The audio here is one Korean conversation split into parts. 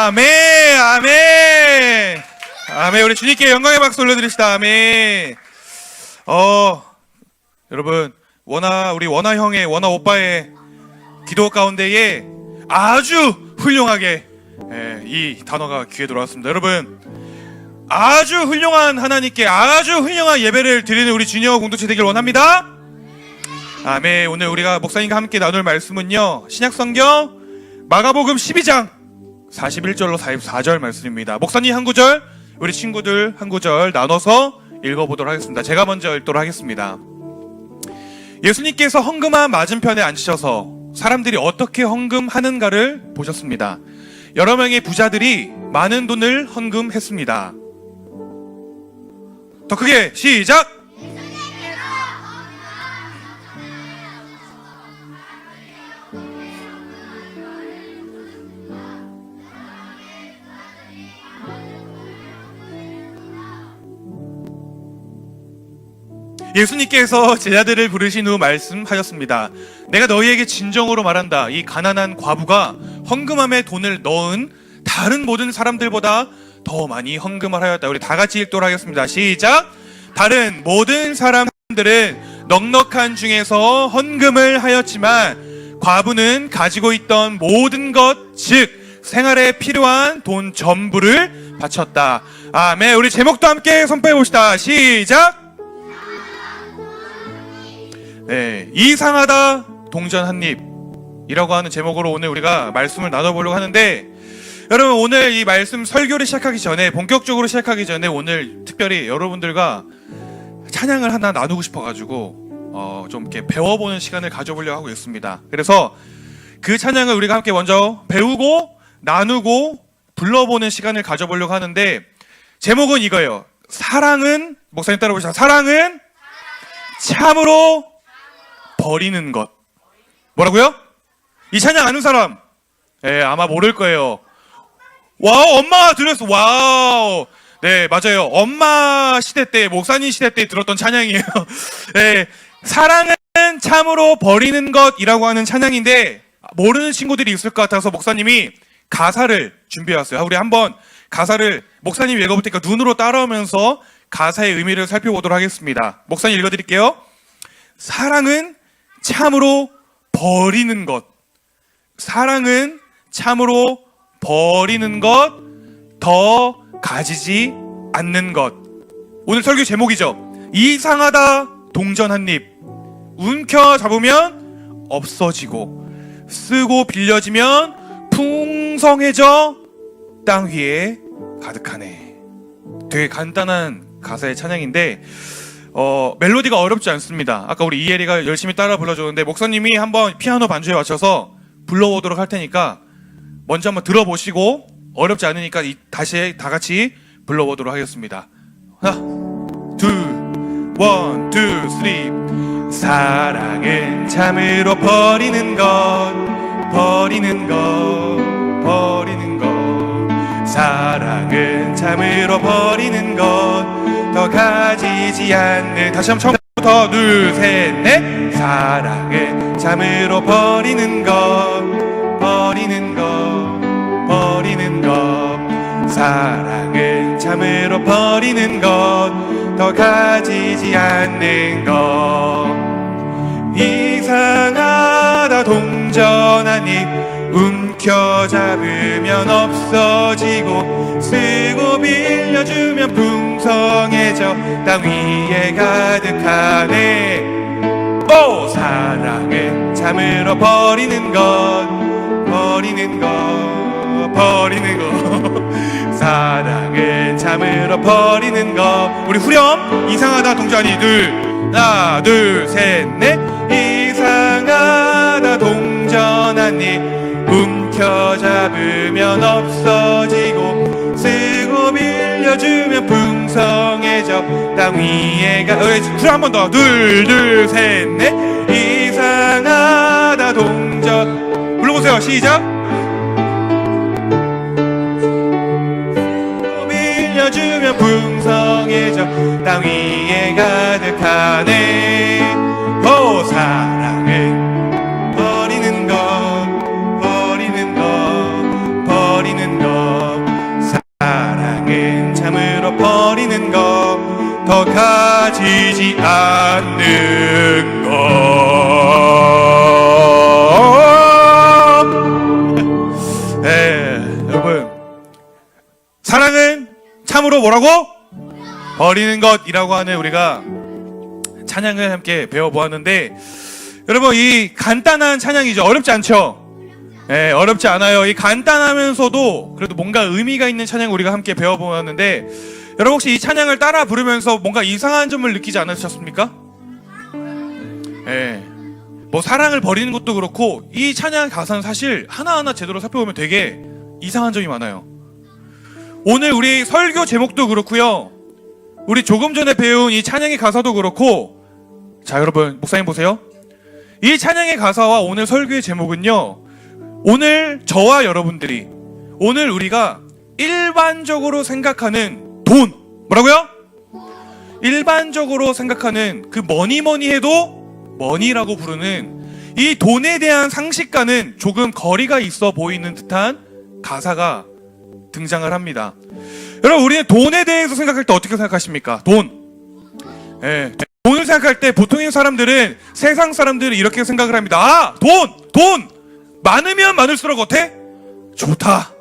아멘, 아멘, 아멘. 우리 주님께 영광의 박수 올려드립시다. 아멘. 여러분, 우리 원아 형의, 원아 오빠의 기도 가운데에 아주 훌륭하게 이 단어가 귀에 들어왔습니다. 여러분, 아주 훌륭한 하나님께 아주 훌륭한 예배를 드리는 우리 주니어 공동체 되길 원합니다. 아멘. 오늘 우리가 목사님과 함께 나눌 말씀은요, 신약성경 마가복음 12장 41절로 44절 말씀입니다. 목사님 한 구절, 우리 친구들 한 구절 나눠서 읽어보도록 하겠습니다. 제가 먼저 읽도록 하겠습니다. 예수님께서 헌금함 맞은편에 앉으셔서 사람들이 어떻게 헌금하는가를 보셨습니다. 여러 명의 부자들이 많은 돈을 헌금했습니다. 더 크게 시작! 예수님께서 제자들을 부르신 후 말씀하셨습니다. 내가 너희에게 진정으로 말한다. 이 가난한 과부가 헌금함에 돈을 넣은 다른 모든 사람들보다 더 많이 헌금을 하였다. 우리 다 같이 읽도록 하겠습니다. 시작! 다른 모든 사람들은 넉넉한 중에서 헌금을 하였지만 과부는 가지고 있던 모든 것, 즉 생활에 필요한 돈 전부를 바쳤다. 아멘. 우리 제목도 함께 선포해 봅시다. 시작! 네, 이상하다 동전 한 입이라고 하는 제목으로 오늘 우리가 말씀을 나눠보려고 하는데, 여러분 오늘 이 말씀 설교를 시작하기 전에, 본격적으로 시작하기 전에 오늘 특별히 여러분들과 찬양을 하나 나누고 싶어가지고 좀 이렇게 배워보는 시간을 가져보려고 하고 있습니다. 그래서 그 찬양을 우리가 함께 먼저 배우고 나누고 불러보는 시간을 가져보려고 하는데, 제목은 이거예요. 사랑은, 목사님 따라 보시죠. 사랑은 참으로 버리는 것. 뭐라고요? 이 찬양 아는 사람? 아마 모를 거예요. 와우, 엄마가 들었어. 와우. 네, 맞아요. 엄마 시대 때, 목사님 시대 때 들었던 찬양이에요. 네, 사랑은 참으로 버리는 것이라고 하는 찬양인데, 모르는 친구들이 있을 것 같아서 목사님이 가사를 준비해왔어요. 우리 한번 가사를 목사님이 읽어볼 테니까 눈으로 따라오면서 가사의 의미를 살펴보도록 하겠습니다. 목사님 읽어드릴게요. 사랑은 참으로 버리는 것. 사랑은 참으로 버리는 것, 더 가지지 않는 것. 오늘 설교 제목이죠. 이상하다 동전 한 입. 움켜 잡으면 없어지고, 쓰고 빌려지면 풍성해져 땅 위에 가득하네. 되게 간단한 가사의 찬양인데 멜로디가 어렵지 않습니다. 아까 우리 이혜리가 열심히 따라 불러줬는데, 목사님이 한번 피아노 반주에 맞춰서 불러보도록 할 테니까 먼저 한번 들어보시고, 어렵지 않으니까 다시 다 같이 불러보도록 하겠습니다. 하나, 둘, 원, 투, 쓰리. 사랑은 참으로 버리는 것, 버리는 것, 버리는 것. 사랑은 참으로 버리는 것, 더 가지지 않는. 다시 한번 처음부터 둘, 셋, 넷. 사랑은 참으로 버리는 것, 버리는 것, 버리는 것. 사랑은 참으로 버리는 것, 더 가지지 않는 것. 이상하다 동전 한 입. 움켜 잡으면 없어지고, 쓰고 빌려주면 풍성해져 땅 위에 가득하네. 오! 사랑은 참으로 버리는 것, 버리는 것, 버리는 것. 사랑은 참으로 버리는 것. 우리 후렴 이상하다 동전 한 입. 하나, 둘, 셋, 넷. 이상하다 동전 한 입. 움켜 잡으면 없어지고, 쓰고 빌려주면 풍성해져 땅 위에 후 한 번 더. 둘, 둘, 셋, 넷. 이상하다 동전. 불러보세요. 시작. 쓰고 빌려주면 풍성해져 땅 위에 가득하네. 오, 사랑은 버리는 것, 버리는 것, 버리는 것. 참으로 버리는 것 더 가지지 않는 것. 네, 여러분, 사랑은 참으로 뭐라고? 버리는 것이라고 하는 우리가 찬양을 함께 배워보았는데, 여러분, 이 간단한 찬양이죠. 어렵지 않죠? 네, 어렵지 않아요. 이 간단하면서도 그래도 뭔가 의미가 있는 찬양을 우리가 함께 배워보았는데, 여러분 혹시 이 찬양을 따라 부르면서 뭔가 이상한 점을 느끼지 않으셨습니까? 네, 뭐 사랑을 버리는 것도 그렇고 이 찬양 가사는 사실 하나하나 제대로 살펴보면 되게 이상한 점이 많아요. 오늘 우리 설교 제목도 그렇고요, 우리 조금 전에 배운 이 찬양의 가사도 그렇고, 자 여러분 목사님 보세요. 이 찬양의 가사와 오늘 설교의 제목은요, 오늘 저와 여러분들이, 오늘 우리가 일반적으로 생각하는 돈, 뭐라고요? 일반적으로 생각하는 그 뭐니 해도 머니라고 부르는 이 돈에 대한 상식과는 조금 거리가 있어 보이는 듯한 가사가 등장을 합니다. 여러분, 우리는 돈에 대해서 생각할 때 어떻게 생각하십니까? 돈. 예. 돈을 생각할 때 보통의 사람들은, 세상 사람들은 이렇게 생각을 합니다. 아, 돈! 많으면 많을수록 어때? 좋다.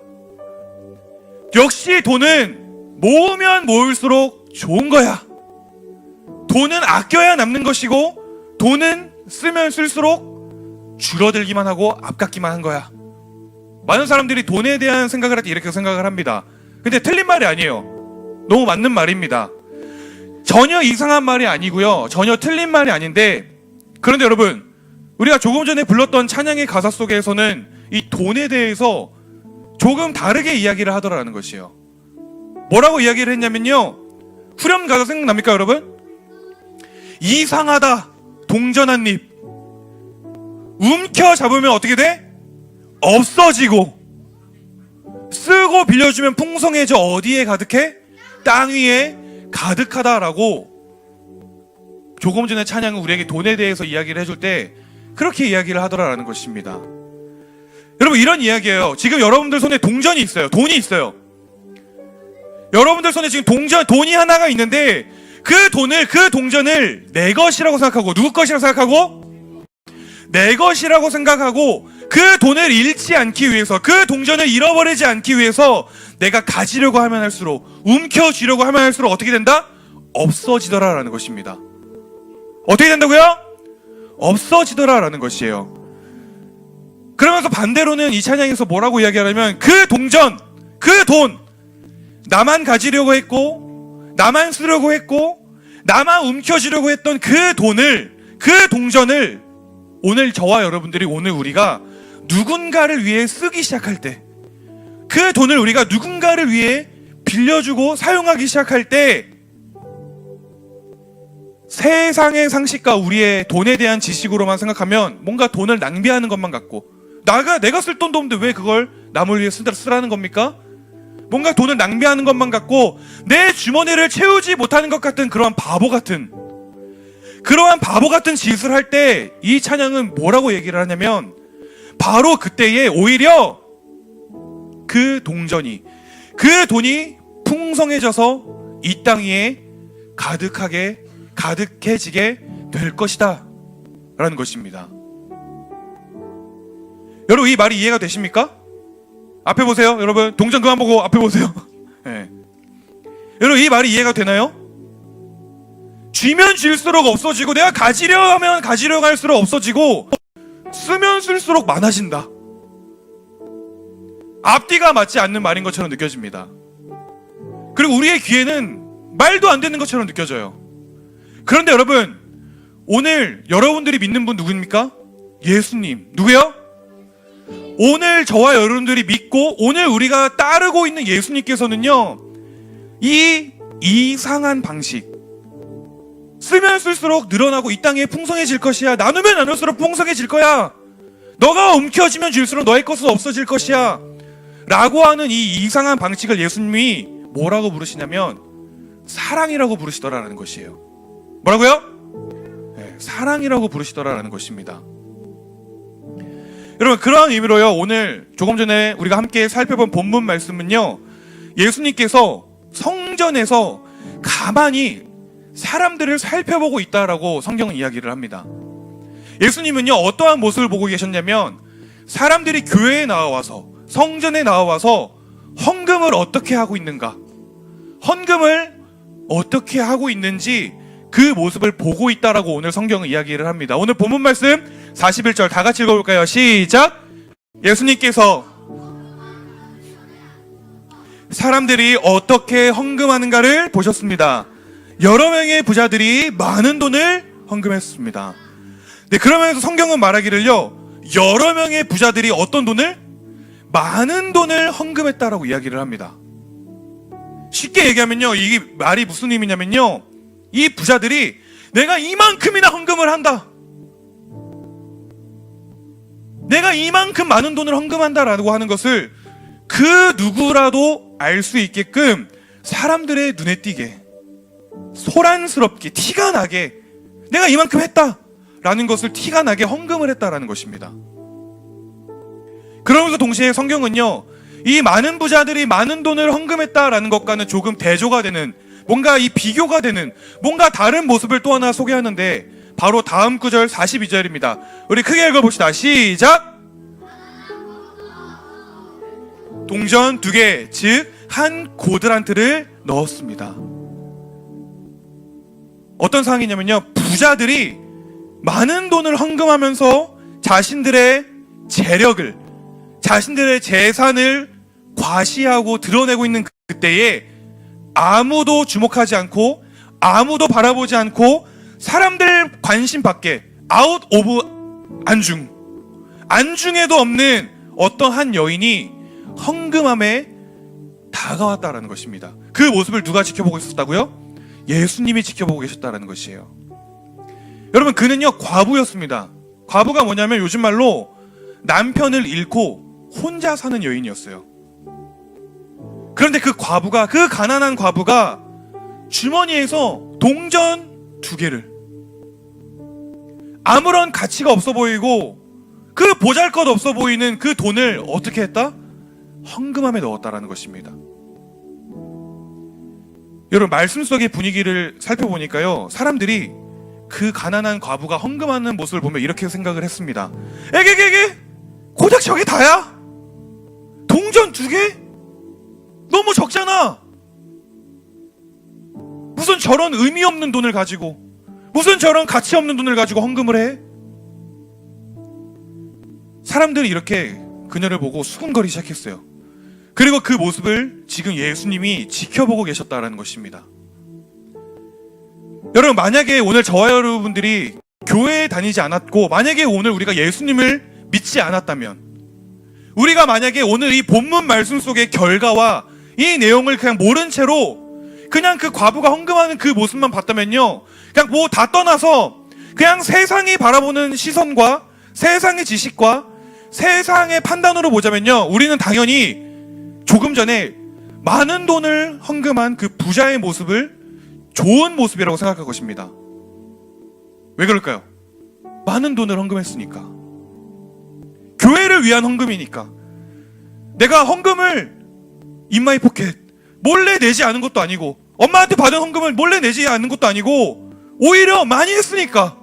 역시 돈은 모으면 모을수록 좋은 거야. 돈은 아껴야 남는 것이고, 돈은 쓰면 쓸수록 줄어들기만 하고 아깝기만 한 거야. 많은 사람들이 돈에 대한 생각을 할 때 이렇게 생각을 합니다. 근데 틀린 말이 아니에요. 너무 맞는 말입니다. 전혀 이상한 말이 아니고요, 전혀 틀린 말이 아닌데, 그런데 여러분, 우리가 조금 전에 불렀던 찬양의 가사 속에서는 이 돈에 대해서 조금 다르게 이야기를 하더라는 것이에요. 뭐라고 이야기를 했냐면요, 후렴 가사 생각납니까 여러분? 이상하다 동전 한 입, 움켜잡으면 어떻게 돼? 없어지고, 쓰고 빌려주면 풍성해져 어디에 가득해? 땅 위에 가득하다라고 조금 전에 찬양은 우리에게 돈에 대해서 이야기를 해줄 때 그렇게 이야기를 하더라라는 것입니다. 여러분, 이런 이야기예요. 지금 여러분들 손에 동전이 있어요. 돈이 있어요. 여러분들 손에 지금 돈이 하나가 있는데, 그 동전을 내 것이라고 생각하고, 누구 것이라고 생각하고? 내 것이라고 생각하고, 그 돈을 잃지 않기 위해서, 그 동전을 잃어버리지 않기 위해서 내가 가지려고 하면 할수록, 움켜쥐려고 하면 할수록 어떻게 된다? 없어지더라라는 것입니다. 어떻게 된다고요? 없어지더라라는 것이에요. 그러면서 반대로는 이 찬양에서 뭐라고 이야기하냐면, 그 동전, 그 돈, 나만 가지려고 했고, 나만 쓰려고 했고, 나만 움켜쥐려고 했던 그 돈을, 그 동전을 오늘 저와 여러분들이, 오늘 우리가 누군가를 위해 쓰기 시작할 때, 그 돈을 우리가 누군가를 위해 빌려주고 사용하기 시작할 때, 세상의 상식과 우리의 돈에 대한 지식으로만 생각하면 뭔가 돈을 낭비하는 것만 같고, 내가 쓸 돈도 없는데 왜 그걸 남을 위해 쓰라는 겁니까? 뭔가 돈을 낭비하는 것만 같고, 내 주머니를 채우지 못하는 것 같은 그러한 바보 같은 짓을 할 때 이 찬양은 뭐라고 얘기를 하냐면, 바로 그때에 오히려 그 동전이, 그 돈이 풍성해져서 이 땅 위에 가득해지게 될 것이다 라는 것입니다. 여러분, 이 말이 이해가 되십니까? 앞에 보세요. 여러분, 동전 그만 보고 앞에 보세요. 네. 여러분, 이 말이 이해가 되나요? 쥐면 쥘수록 없어지고, 내가 가지려 하면 가지려 할수록 없어지고, 쓰면 쓸수록 많아진다. 앞뒤가 맞지 않는 말인 것처럼 느껴집니다. 그리고 우리의 귀에는 말도 안 되는 것처럼 느껴져요. 그런데 여러분, 오늘 여러분들이 믿는 분 누구입니까? 예수님. 누구요? 오늘 저와 여러분들이 믿고 오늘 우리가 따르고 있는 예수님께서는요, 이 이상한 방식, 쓰면 쓸수록 늘어나고 이 땅에 풍성해질 것이야, 나누면 나눌수록 풍성해질 거야, 너가 움켜쥐면 줄수록 너의 것은 없어질 것이야 라고 하는 이 이상한 방식을 예수님이 뭐라고 부르시냐면 사랑이라고 부르시더라라는 것이에요. 뭐라고요? 네, 사랑이라고 부르시더라라는 것입니다. 여러분, 그러한 의미로요, 오늘 조금 전에 우리가 함께 살펴본 본문 말씀은요, 예수님께서 성전에서 가만히 사람들을 살펴보고 있다라고 성경은 이야기를 합니다. 예수님은요, 어떠한 모습을 보고 계셨냐면 사람들이 교회에 나와서, 성전에 나와서 헌금을 어떻게 하고 있는가, 헌금을 어떻게 하고 있는지 그 모습을 보고 있다라고 오늘 성경은 이야기를 합니다. 오늘 본문 말씀 41절 다 같이 읽어볼까요? 시작! 예수님께서 사람들이 어떻게 헌금하는가를 보셨습니다. 여러 명의 부자들이 많은 돈을 헌금했습니다. 네, 그러면서 성경은 말하기를요, 여러 명의 부자들이 어떤 돈을? 많은 돈을 헌금했다라고 이야기를 합니다. 쉽게 얘기하면요, 이 말이 무슨 의미냐면요, 이 부자들이 내가 이만큼이나 헌금을 한다, 내가 이만큼 많은 돈을 헌금한다라고 하는 것을 그 누구라도 알 수 있게끔 사람들의 눈에 띄게, 소란스럽게, 티가 나게 내가 이만큼 했다 라는 것을 티가 나게 헌금을 했다라는 것입니다. 그러면서 동시에 성경은요, 이 많은 부자들이 많은 돈을 헌금했다라는 것과는 조금 대조가 되는, 뭔가 이 비교가 되는 뭔가 다른 모습을 또 하나 소개하는데, 바로 다음 구절 42절입니다. 우리 크게 읽어봅시다. 시작! 동전 2개, 즉 한 고드란트를 넣었습니다. 어떤 상황이냐면요, 부자들이 많은 돈을 헌금하면서 자신들의 재력을, 자신들의 재산을 과시하고 드러내고 있는 그때에 아무도 주목하지 않고 아무도 바라보지 않고 사람들 관심 밖에, 아웃 오브 안중에도 없는 어떤 한 여인이 헌금함에 다가왔다라는 것입니다. 그 모습을 누가 지켜보고 있었다고요? 예수님이 지켜보고 계셨다라는 것이에요. 여러분, 그는요, 과부였습니다. 과부가 뭐냐면 요즘 말로 남편을 잃고 혼자 사는 여인이었어요. 그런데 그 과부가, 그 가난한 과부가 주머니에서 동전 2개를, 아무런 가치가 없어 보이고 그 보잘것 없어 보이는 그 돈을 어떻게 했다? 헌금함에 넣었다라는 것입니다. 여러분, 말씀 속의 분위기를 살펴보니까요, 사람들이 그 가난한 과부가 헌금하는 모습을 보면 이렇게 생각을 했습니다. 에게게게, 고작 저게 다야? 동전 2개? 너무 적잖아. 무슨 저런 의미 없는 돈을 가지고, 무슨 저런 가치 없는 돈을 가지고 헌금을 해? 사람들이 이렇게 그녀를 보고 수군거리기 시작했어요. 그리고 그 모습을 지금 예수님이 지켜보고 계셨다는 것입니다. 여러분, 만약에 오늘 저와 여러분들이 교회에 다니지 않았고, 만약에 오늘 우리가 예수님을 믿지 않았다면, 우리가 만약에 오늘 이 본문 말씀 속의 결과와 이 내용을 그냥 모른 채로 그냥 그 과부가 헌금하는 그 모습만 봤다면요, 그냥 뭐 다 떠나서 그냥 세상이 바라보는 시선과 세상의 지식과 세상의 판단으로 보자면요, 우리는 당연히 조금 전에 많은 돈을 헌금한 그 부자의 모습을 좋은 모습이라고 생각할 것입니다. 왜 그럴까요? 많은 돈을 헌금했으니까. 교회를 위한 헌금이니까. 내가 헌금을 인마이 포켓 몰래 내지 않은 것도 아니고, 엄마한테 받은 헌금을 몰래 내지 않은 것도 아니고, 오히려 많이 했으니까.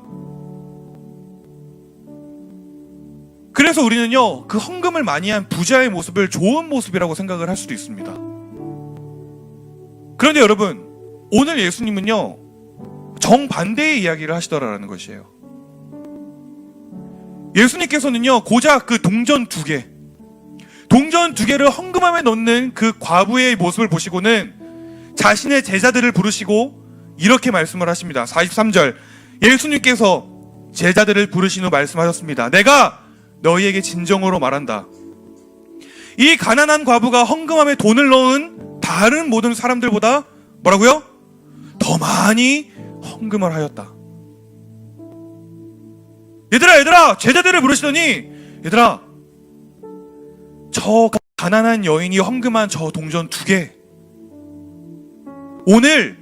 그래서 우리는요, 그 헌금을 많이 한 부자의 모습을 좋은 모습이라고 생각을 할 수도 있습니다. 그런데 여러분, 오늘 예수님은요, 정반대의 이야기를 하시더라라는 것이에요. 예수님께서는요, 고작 그 동전 2개를 헌금함에 넣는 그 과부의 모습을 보시고는 자신의 제자들을 부르시고 이렇게 말씀을 하십니다. 43절, 예수님께서 제자들을 부르신 후 말씀하셨습니다. 내가 너희에게 진정으로 말한다. 이 가난한 과부가 헌금함에 돈을 넣은 다른 모든 사람들보다 뭐라고요? 더 많이 헌금을 하였다. 얘들아, 제자들을 부르시더니, 얘들아, 저 가난한 여인이 헌금한 저 동전 2개, 오늘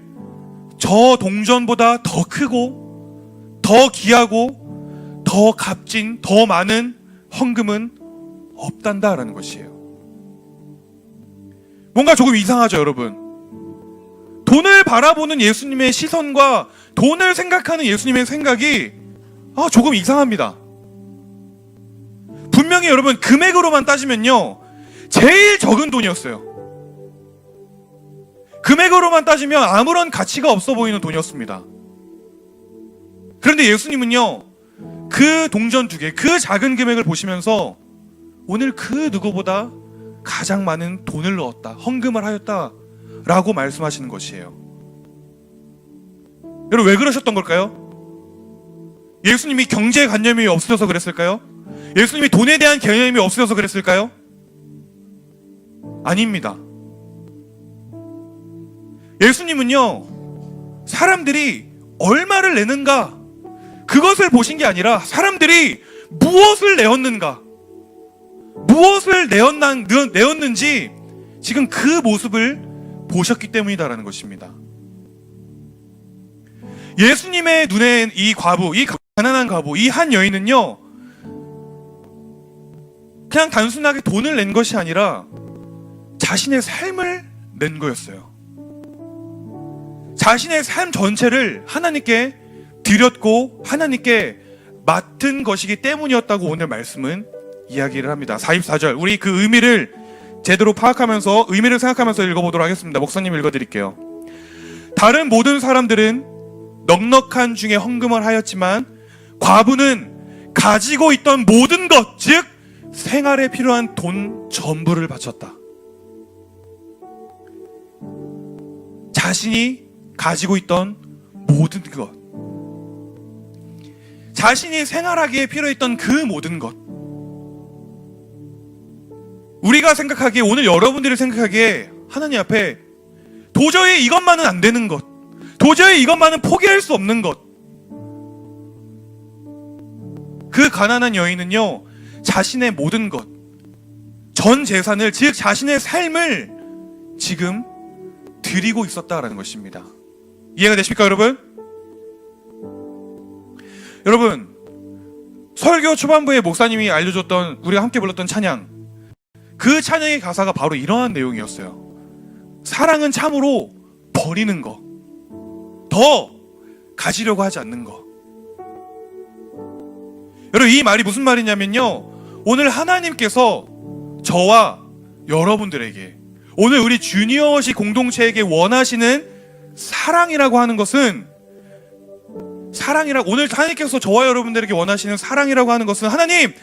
저 동전보다 더 크고 더 귀하고 더 값진, 더 많은 헌금은 없단다라는 것이에요. 뭔가 조금 이상하죠, 여러분? 돈을 바라보는 예수님의 시선과 돈을 생각하는 예수님의 생각이 조금 이상합니다. 분명히 여러분 금액으로만 따지면요, 제일 적은 돈이었어요. 금액으로만 따지면 아무런 가치가 없어 보이는 돈이었습니다. 그런데 예수님은요, 그 동전 2개, 그 작은 금액을 보시면서 오늘 그 누구보다 가장 많은 돈을 넣었다, 헌금을 하였다 라고 말씀하시는 것이에요. 여러분, 왜 그러셨던 걸까요? 예수님이 경제관념이 없으셔서 그랬을까요? 예수님이 돈에 대한 개념이 없으셔서 그랬을까요? 아닙니다. 예수님은요, 사람들이 얼마를 내는가, 그것을 보신 게 아니라 사람들이 무엇을 내었는가, 무엇을 내었는지 지금 그 모습을 보셨기 때문이다라는 것입니다. 예수님의 눈에 이 과부, 이 가난한 과부, 이 한 여인은요, 그냥 단순하게 돈을 낸 것이 아니라 자신의 삶을 낸 거였어요. 자신의 삶 전체를 하나님께 드렸고 하나님께 맡은 것이기 때문이었다고 오늘 말씀은 이야기를 합니다. 44절, 우리 그 의미를 제대로 파악하면서, 의미를 생각하면서 읽어보도록 하겠습니다. 목사님 읽어드릴게요. 다른 모든 사람들은 넉넉한 중에 헌금을 하였지만 과부는 가지고 있던 모든 것, 즉 생활에 필요한 돈 전부를 바쳤다. 자신이 가지고 있던 모든 것, 자신이 생활하기에 필요했던 그 모든 것, 우리가 생각하기에, 오늘 여러분들이 생각하기에 하나님 앞에 도저히 이것만은 안 되는 것, 도저히 이것만은 포기할 수 없는 것, 그 가난한 여인은요, 자신의 모든 것, 전 재산을, 즉 자신의 삶을 지금 드리고 있었다라는 것입니다. 이해가 되십니까, 여러분? 여러분, 설교 초반부에 목사님이 알려줬던, 우리가 함께 불렀던 찬양, 그 찬양의 가사가 바로 이러한 내용이었어요. 사랑은 참으로 버리는 거, 더 가지려고 하지 않는 거. 여러분, 이 말이 무슨 말이냐면요, 오늘 하나님께서 저와 여러분들에게, 오늘 우리 주니어시 공동체에게 원하시는 사랑이라고 하는 것은, 오늘 하나님께서 저와 여러분들에게 원하시는 사랑이라고 하는 것은, 하나님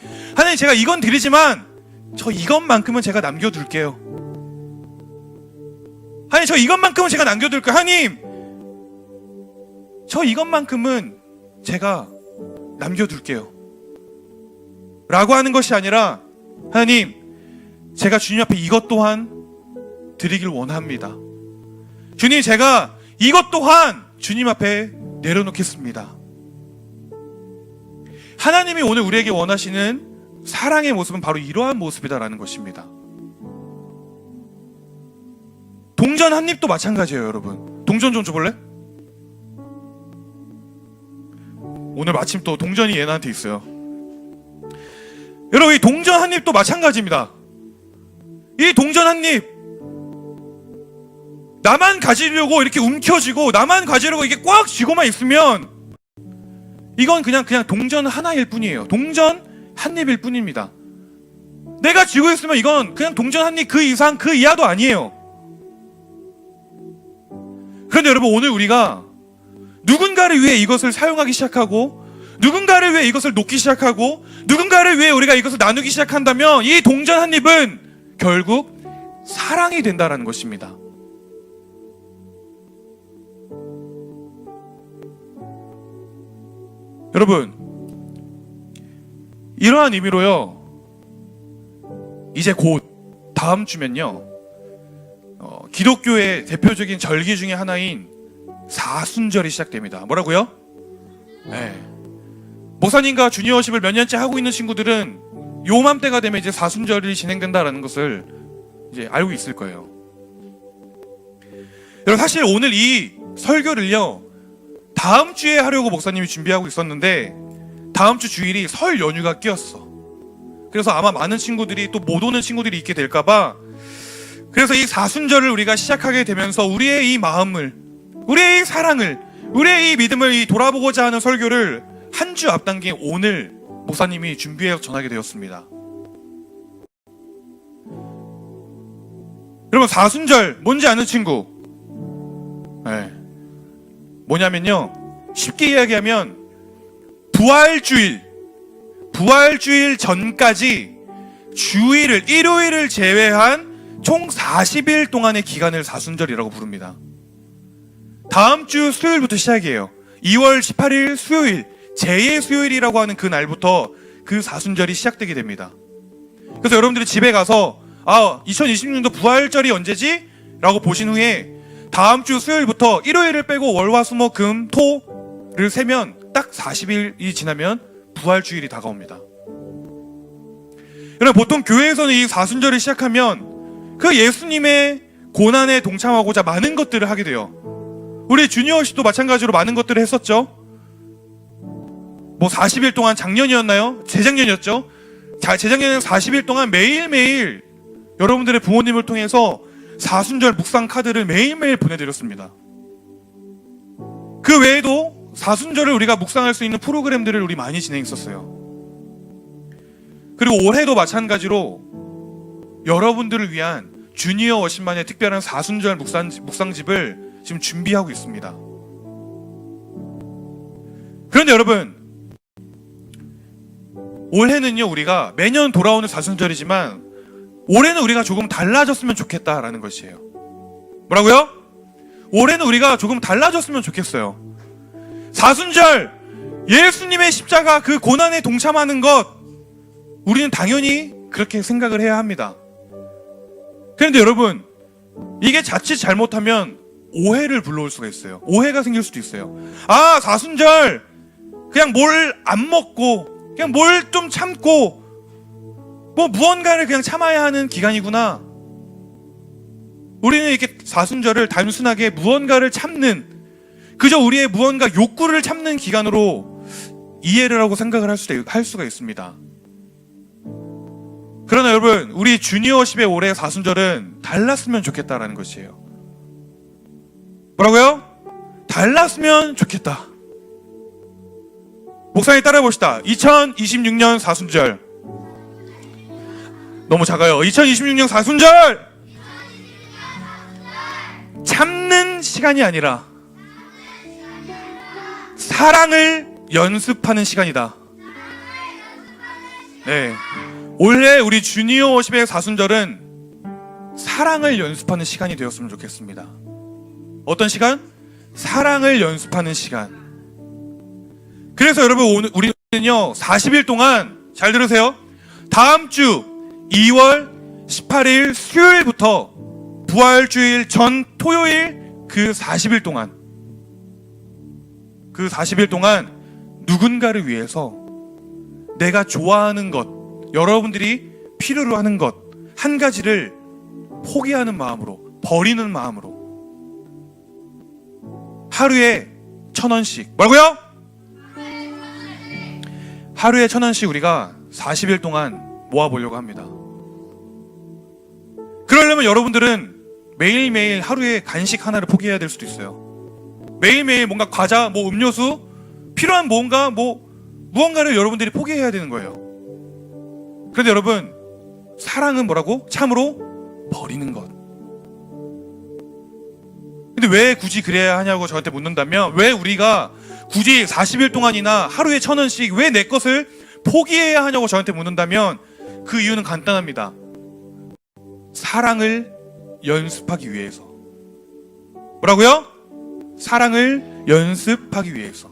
제가 이건 드리지만 저 이것만큼은 제가 남겨둘게요. 하나님, 저 이것만큼은 제가 남겨둘게요. 하나님, 저 이것만큼은 제가 남겨둘게요 라고 하는 것이 아니라, 하나님, 제가 주님 앞에 이것 또한 드리길 원합니다. 주님, 제가 이것 또한 주님 앞에 내려놓겠습니다. 하나님이 오늘 우리에게 원하시는 사랑의 모습은 바로 이러한 모습이다라는 것입니다. 동전 한 입도 마찬가지예요, 여러분. 동전 좀 줘볼래? 오늘 마침 또 동전이 얘네한테 있어요. 여러분, 이 동전 한 입도 마찬가지입니다. 이 동전 한 입, 나만 가지려고 이렇게 움켜쥐고, 나만 가지려고 이게 꽉 쥐고만 있으면 이건 그냥 동전 하나일 뿐이에요. 동전 한 입일 뿐입니다. 내가 쥐고 있으면 이건 그냥 동전 한 입, 그 이상 그 이하도 아니에요. 그런데 여러분, 오늘 우리가 누군가를 위해 이것을 사용하기 시작하고, 누군가를 위해 이것을 놓기 시작하고, 누군가를 위해 우리가 이것을 나누기 시작한다면 이 동전 한 입은 결국 사랑이 된다라는 것입니다. 여러분, 이러한 의미로요, 이제 곧 다음 주면요, 기독교의 대표적인 절기 중에 하나인 사순절이 시작됩니다. 뭐라고요? 네. 목사님과 주니어십을 몇 년째 하고 있는 친구들은 요맘때가 되면 이제 사순절이 진행된다라는 것을 이제 알고 있을 거예요. 여러분, 사실 오늘 이 설교를요, 다음 주에 하려고 목사님이 준비하고 있었는데 다음 주 주일이 설 연휴가 끼었어. 그래서 아마 많은 친구들이 또 못 오는 친구들이 있게 될까봐, 그래서 이 사순절을 우리가 시작하게 되면서 우리의 이 마음을, 우리의 이 사랑을, 우리의 이 믿음을 돌아보고자 하는 설교를 한 주 앞당긴 오늘 목사님이 준비해서 전하게 되었습니다. 여러분, 사순절 뭔지 아는 친구? 네. 뭐냐면요, 쉽게 이야기하면 부활주일 전까지 주일을, 일요일을 제외한 총 40일 동안의 기간을 사순절이라고 부릅니다. 다음 주 수요일부터 시작이에요. 2월 18일 수요일, 제2의 수요일이라고 하는 그 날부터 그 사순절이 시작되게 됩니다. 그래서 여러분들이 집에 가서 2026년도 부활절이 언제지? 라고 보신 후에 다음 주 수요일부터 일요일을 빼고 월화수목금토를 세면 딱 40일이 지나면 부활주일이 다가옵니다. 여러분, 보통 교회에서는 이 사순절을 시작하면 그 예수님의 고난에 동참하고자 많은 것들을 하게 돼요. 우리 주니어십도 마찬가지로 많은 것들을 했었죠. 뭐 40일 동안, 작년이었나요? 재작년이었죠. 재작년에는 40일 동안 매일매일 여러분들의 부모님을 통해서 사순절 묵상 카드를 매일매일 보내드렸습니다. 그 외에도 사순절을 우리가 묵상할 수 있는 프로그램들을 우리 많이 진행했었어요. 그리고 올해도 마찬가지로 여러분들을 위한 주니어 워십만의 특별한 사순절 묵상집을 지금 준비하고 있습니다. 그런데 여러분, 올해는요, 우리가 매년 돌아오는 사순절이지만 올해는 우리가 조금 달라졌으면 좋겠다라는 것이에요. 뭐라고요? 올해는 우리가 조금 달라졌으면 좋겠어요. 사순절, 예수님의 십자가 그 고난에 동참하는 것, 우리는 당연히 그렇게 생각을 해야 합니다. 그런데 여러분, 이게 자칫 잘못하면 오해를 불러올 수가 있어요. 오해가 생길 수도 있어요. 사순절 그냥 뭘 안 먹고 그냥 뭘 좀 참고 뭐 무언가를 그냥 참아야 하는 기간이구나. 우리는 이렇게 사순절을 단순하게 무언가를 참는, 그저 우리의 무언가 욕구를 참는 기간으로 이해를 하고 생각을 할 수가 있습니다. 그러나 여러분, 우리 주니어십의 올해 사순절은 달랐으면 좋겠다라는 것이에요. 뭐라고요? 달랐으면 좋겠다. 목사님 따라해 봅시다. 2026년 사순절. 너무 작아요. 2026년 사순절! 참는 시간이 아니라 사랑을 연습하는 시간이다. 네. 올해 우리 주니어 워십의 사순절은 사랑을 연습하는 시간이 되었으면 좋겠습니다. 어떤 시간? 사랑을 연습하는 시간. 그래서 여러분, 오늘 우리는요 40일 동안, 잘 들으세요, 다음 주 2월 18일 수요일부터 부활주일 전 토요일 그 40일 동안 누군가를 위해서 내가 좋아하는 것, 여러분들이 필요로 하는 것 한 가지를 포기하는 마음으로, 버리는 마음으로 하루에 1,000원씩, 뭐라고요? 하루에 1,000원씩 우리가 40일 동안 모아보려고 합니다. 그러려면 여러분들은 매일매일 하루에 간식 하나를 포기해야 될 수도 있어요. 매일매일 뭔가 과자, 뭐 음료수, 필요한 무언가를 여러분들이 포기해야 되는 거예요. 그런데 여러분, 사랑은 뭐라고? 참으로 버리는 것. 근데 왜 굳이 그래야 하냐고 저한테 묻는다면, 왜 우리가 굳이 40일 동안이나 하루에 1,000원씩 왜 내 것을 포기해야 하냐고 저한테 묻는다면, 그 이유는 간단합니다. 사랑을 연습하기 위해서. 뭐라고요? 사랑을 연습하기 위해서.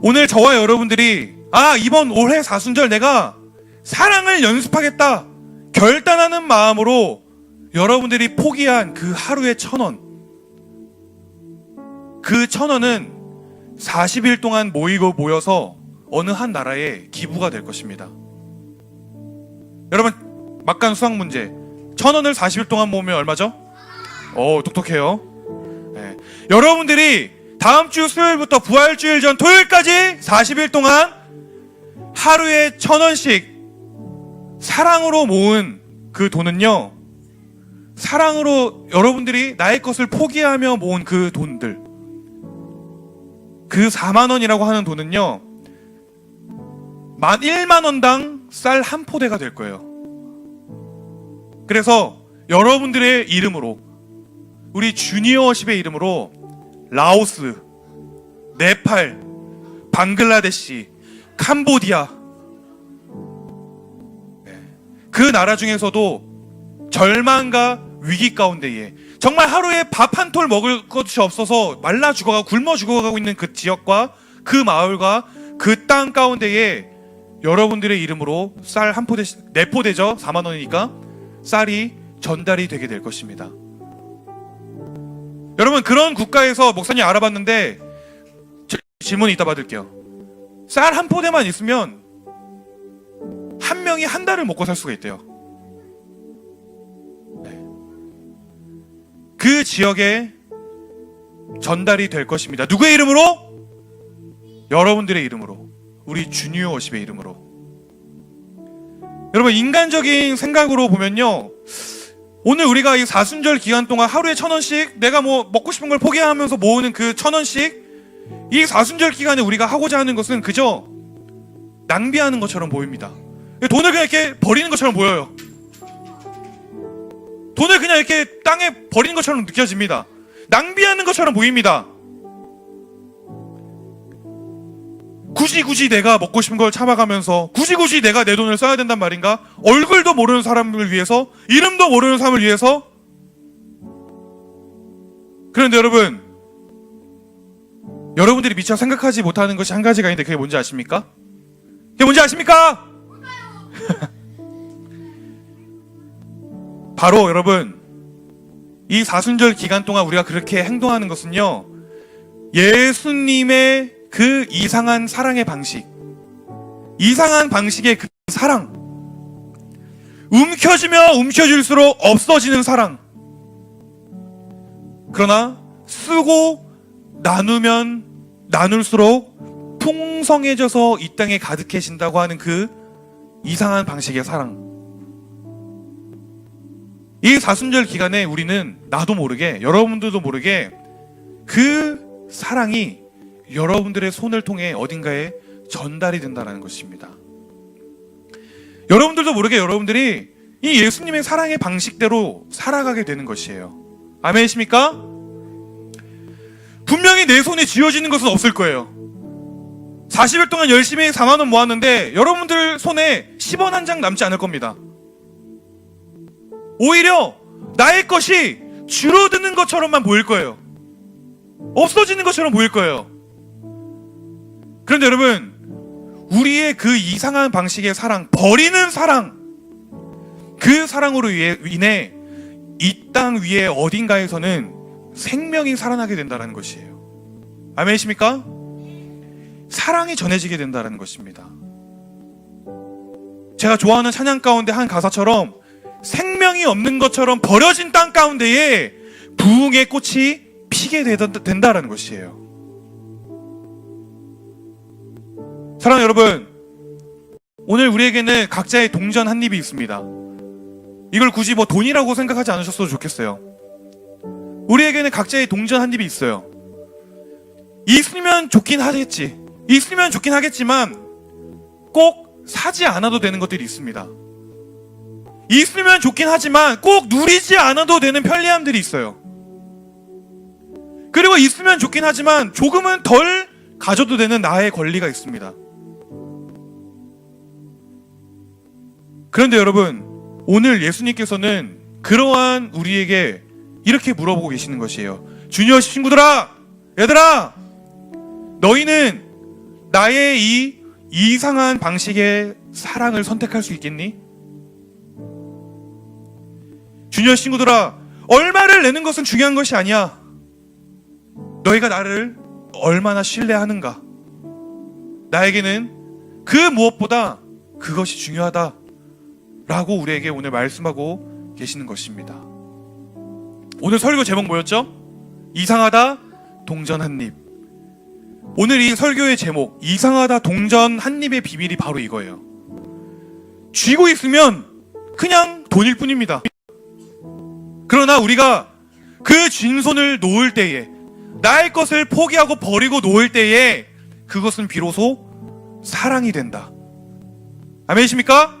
오늘 저와 여러분들이 이번 올해 사순절 내가 사랑을 연습하겠다 결단하는 마음으로 여러분들이 포기한 그 하루에 1,000원, 그 1,000원은 40일 동안 모여서 어느 한 나라에 기부가 될 것입니다. 여러분, 막간 수학 문제, 1,000원을 40일 동안 모으면 얼마죠? 똑똑해요. 네. 여러분들이 다음 주 수요일부터 부활주일 전 토요일까지 40일 동안 하루에 1,000원씩 사랑으로 모은 그 돈은요, 사랑으로 여러분들이 나의 것을 포기하며 모은 그 돈들, 그 4만 원이라고 하는 돈은요 1만 원당 쌀 한 포대가 될 거예요. 그래서 여러분들의 이름으로, 우리 주니어워십의 이름으로 라오스, 네팔, 방글라데시, 캄보디아, 그 나라 중에서도 절망과 위기 가운데에 정말 하루에 밥 한 톨 먹을 것이 없어서 말라 죽어가고 굶어 죽어가고 있는 그 지역과 그 마을과 그 땅 가운데에 여러분들의 이름으로 쌀 한 포대씩, 4포대죠, 4만 원이니까 쌀이 전달이 되게 될 것입니다. 여러분, 그런 국가에서 목사님 알아봤는데 질문 이따 받을게요. 쌀 한 포대만 있으면 한 명이 한 달을 먹고 살 수가 있대요. 그 지역에 전달이 될 것입니다. 누구의 이름으로? 여러분들의 이름으로, 우리 주니어워십의 이름으로. 여러분, 인간적인 생각으로 보면요, 오늘 우리가 이 사순절 기간 동안 하루에 1,000원씩 내가 뭐 먹고 싶은 걸 포기하면서 모으는 그 1,000원씩, 이 사순절 기간에 우리가 하고자 하는 것은 그저 낭비하는 것처럼 보입니다. 돈을 그냥 이렇게 버리는 것처럼 보여요. 돈을 그냥 이렇게 땅에 버리는 것처럼 느껴집니다. 낭비하는 것처럼 보입니다. 굳이 내가 먹고 싶은 걸 참아가면서 굳이 내가 내 돈을 써야 된단 말인가? 얼굴도 모르는 사람을 위해서, 이름도 모르는 사람을 위해서. 그런데 여러분들이 미처 생각하지 못하는 것이 한 가지가 있는데 그게 뭔지 아십니까? 그게 뭔지 아십니까? 바로 여러분, 이 사순절 기간 동안 우리가 그렇게 행동하는 것은요, 예수님의 그 이상한 사랑의 방식, 이상한 방식의 그 사랑, 움켜쥐면 움켜쥘수록 없어지는 사랑, 그러나 쓰고 나누면 나눌수록 풍성해져서 이 땅에 가득해진다고 하는 그 이상한 방식의 사랑. 이 사순절 기간에 우리는 나도 모르게, 여러분들도 모르게 그 사랑이 여러분들의 손을 통해 어딘가에 전달이 된다는 것입니다. 여러분들도 모르게 여러분들이 이 예수님의 사랑의 방식대로 살아가게 되는 것이에요. 아멘이십니까? 분명히 내 손에 쥐어지는 것은 없을 거예요. 40일 동안 열심히 4만 원 모았는데 여러분들 손에 10원 한 장 남지 않을 겁니다. 오히려 나의 것이 줄어드는 것처럼만 보일 거예요. 없어지는 것처럼 보일 거예요. 그런데 여러분, 우리의 그 이상한 방식의 사랑, 버리는 사랑, 그 사랑으로 인해 이 땅 위에 어딘가에서는 생명이 살아나게 된다는 것이에요. 아멘이십니까? 사랑이 전해지게 된다는 것입니다. 제가 좋아하는 찬양 가운데 한 가사처럼 생명이 없는 것처럼 버려진 땅 가운데에 부흥의 꽃이 피게 된다는 것이에요. 사랑하는 여러분, 오늘 우리에게는 각자의 동전 한 입이 있습니다. 이걸 굳이 뭐 돈이라고 생각하지 않으셨어도 좋겠어요. 우리에게는 각자의 동전 한 입이 있어요. 있으면 좋긴 하겠지. 있으면 좋긴 하겠지만 꼭 사지 않아도 되는 것들이 있습니다. 있으면 좋긴 하지만 꼭 누리지 않아도 되는 편리함들이 있어요. 그리고 있으면 좋긴 하지만 조금은 덜 가져도 되는 나의 권리가 있습니다. 그런데 여러분, 오늘 예수님께서는 그러한 우리에게 이렇게 물어보고 계시는 것이에요. 주니어 친구들아, 얘들아, 너희는 나의 이 이상한 방식의 사랑을 선택할 수 있겠니? 주니어 친구들아, 얼마를 내는 것은 중요한 것이 아니야. 너희가 나를 얼마나 신뢰하는가. 나에게는 그 무엇보다 그것이 중요하다 라고 우리에게 오늘 말씀하고 계시는 것입니다. 오늘 설교 제목 뭐였죠? 이상하다 동전 한 입. 오늘 이 설교의 제목, 이상하다 동전 한 입의 비밀이 바로 이거예요. 쥐고 있으면 그냥 돈일 뿐입니다. 그러나 우리가 그 쥔손을 놓을 때에, 나의 것을 포기하고 버리고 놓을 때에 그것은 비로소 사랑이 된다. 아멘이십니까?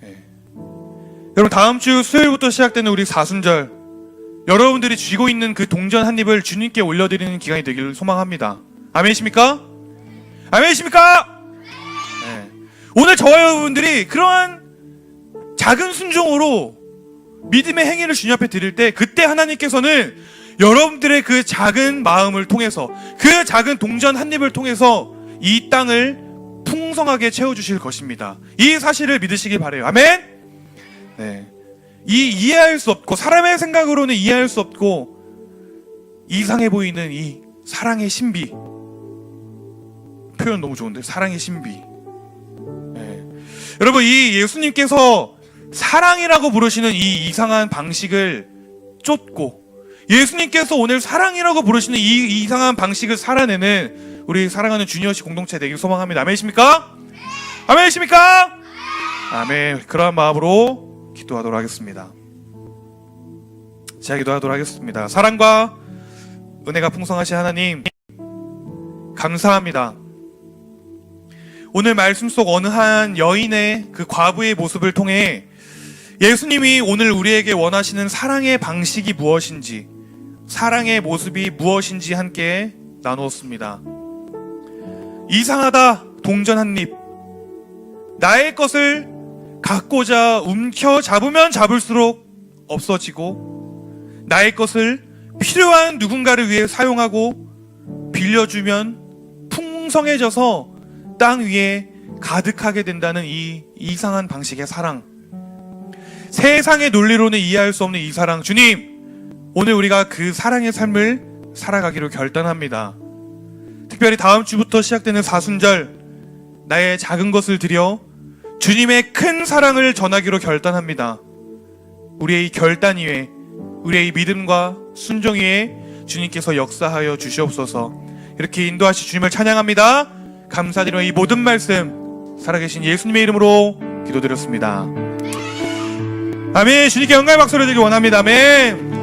네. 여러분, 다음 주 수요일부터 시작되는 우리 사순절, 여러분들이 쥐고 있는 그 동전 한 입을 주님께 올려드리는 기간이 되기를 소망합니다. 아멘이십니까? 아멘이십니까? 네. 오늘 저와 여러분들이 그러한 작은 순종으로 믿음의 행위를 주님 앞에 드릴 때, 그때 하나님께서는 여러분들의 그 작은 마음을 통해서, 그 작은 동전 한 입을 통해서 이 땅을 풍성하게 채워주실 것입니다. 이 사실을 믿으시기 바라요. 아멘? 네. 이해할 수 없고, 사람의 생각으로는 이해할 수 없고 이상해 보이는 이 사랑의 신비, 표현 너무 좋은데, 사랑의 신비. 네. 여러분, 이 예수님께서 사랑이라고 부르시는 이 이상한 방식을 쫓고, 예수님께서 오늘 사랑이라고 부르시는 이 이상한 방식을 살아내는 우리 사랑하는 주니어씨 공동체 되길 소망합니다. 아멘이십니까? 아멘이십니까? 아멘. 그러한 마음으로 기도하도록 하겠습니다. 제가 기도하도록 하겠습니다. 사랑과 은혜가 풍성하신 하나님, 감사합니다. 오늘 말씀 속 어느 한 여인의 그 과부의 모습을 통해 예수님이 오늘 우리에게 원하시는 사랑의 방식이 무엇인지, 사랑의 모습이 무엇인지 함께 나누었습니다. 이상하다 동전 한 입, 나의 것을 갖고자 움켜 잡으면 잡을수록 없어지고, 나의 것을 필요한 누군가를 위해 사용하고 빌려주면 풍성해져서 땅 위에 가득하게 된다는 이 이상한 방식의 사랑, 세상의 논리로는 이해할 수 없는 이 사랑, 주님, 오늘 우리가 그 사랑의 삶을 살아가기로 결단합니다. 특별히 다음 주부터 시작되는 사순절, 나의 작은 것을 드려 주님의 큰 사랑을 전하기로 결단합니다. 우리의 이 결단 위에, 우리의 이 믿음과 순종 위에 주님께서 역사하여 주시옵소서. 이렇게 인도하시 주님을 찬양합니다. 감사드리며 이 모든 말씀 살아계신 예수님의 이름으로 기도드렸습니다. 아멘. 주님께 영광의 박수를 드리기 원합니다. 아멘.